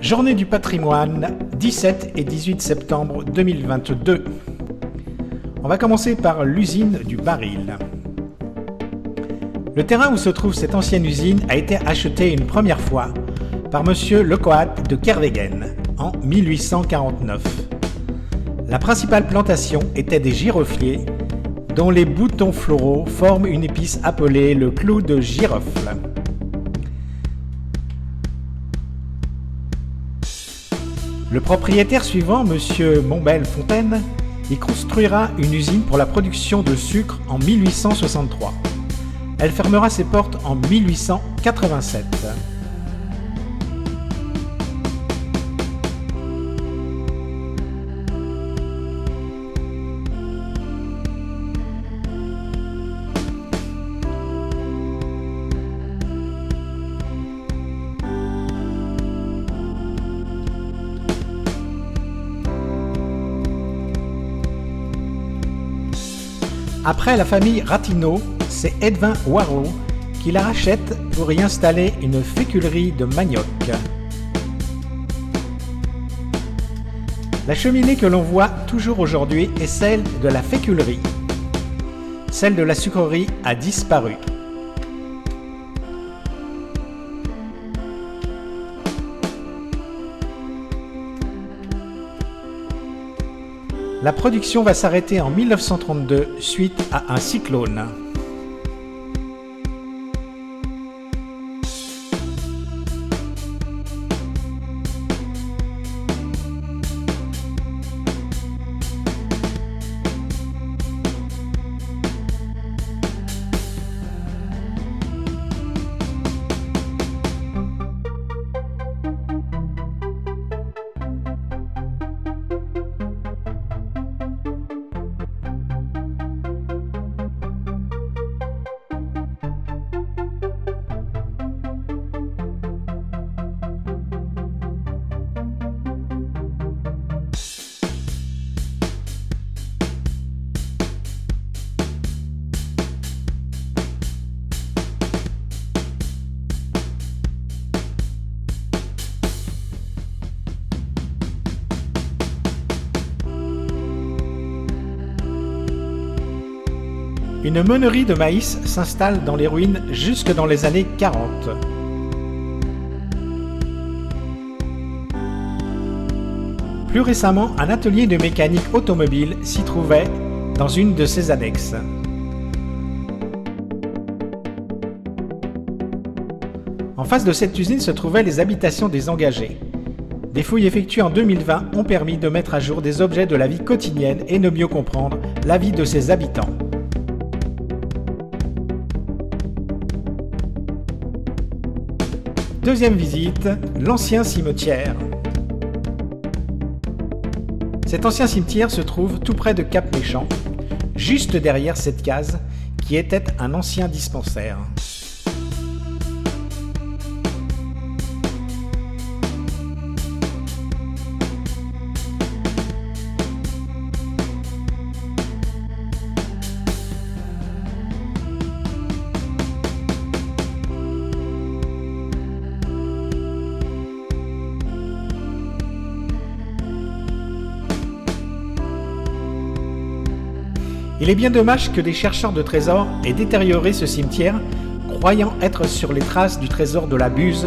Journée du patrimoine, 17 et 18 septembre 2022. On va commencer par l'usine du baril. Le terrain où se trouve cette ancienne usine a été acheté une première fois par monsieur Lecoat de Kervegen en 1849. La principale plantation était des girofliers dont les boutons floraux forment une épice appelée le clou de girofle. Le propriétaire suivant, monsieur Montbel-Fontaine, y construira une usine pour la production de sucre en 1863. Elle fermera ses portes en 1887. Après la famille Ratineau, c'est Edwin Warraud qui la rachète pour y installer une féculerie de manioc. La cheminée que l'on voit toujours aujourd'hui est celle de la féculerie. Celle de la sucrerie a disparu. La production va s'arrêter en 1932 suite à un cyclone. Une meunerie de maïs s'installe dans les ruines jusque dans les années 40. Plus récemment, un atelier de mécanique automobile s'y trouvait dans une de ses annexes. En face de cette usine se trouvaient les habitations des engagés. Des fouilles effectuées en 2020 ont permis de mettre à jour des objets de la vie quotidienne et de mieux comprendre la vie de ses habitants. Deuxième visite, l'ancien cimetière. Cet ancien cimetière se trouve tout près de Cap-Méchant, juste derrière cette case qui était un ancien dispensaire. Il est bien dommage que des chercheurs de trésors aient détérioré ce cimetière, croyant être sur les traces du trésor de la Buse,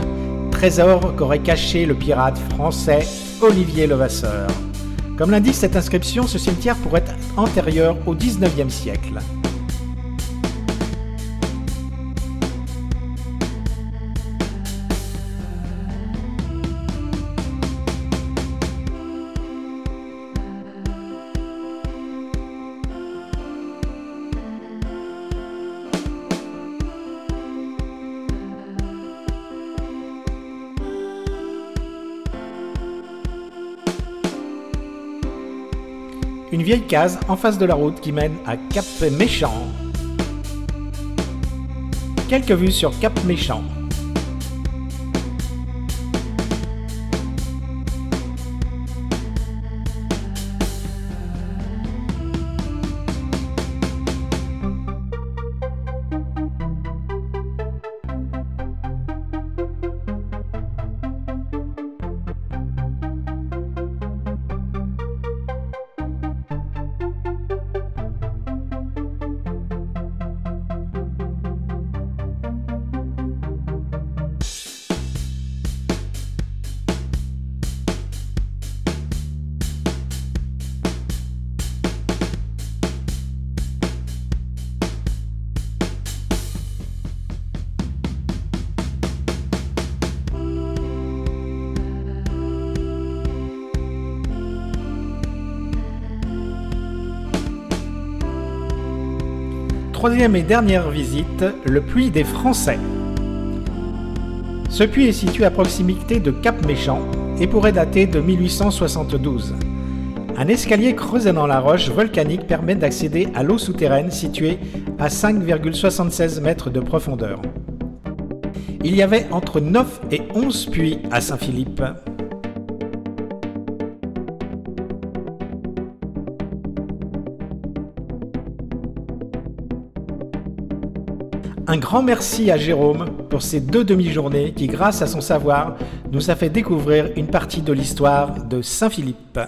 trésor qu'aurait caché le pirate français Olivier Levasseur. Comme l'indique cette inscription, ce cimetière pourrait être antérieur au XIXe siècle. Une vieille case en face de la route qui mène à Cap-Méchant. Quelques vues sur Cap-Méchant. troisième et dernière visite, le puits des Français. Ce puits est situé à proximité de Cap-Méchant et pourrait dater de 1872. Un escalier creusé dans la roche volcanique permet d'accéder à l'eau souterraine située à 5,76 mètres de profondeur. Il y avait entre 9 et 11 puits à Saint-Philippe. Un grand merci à Jérôme pour ces 2 demi-journées qui, grâce à son savoir, nous a fait découvrir une partie de l'histoire de Saint-Philippe.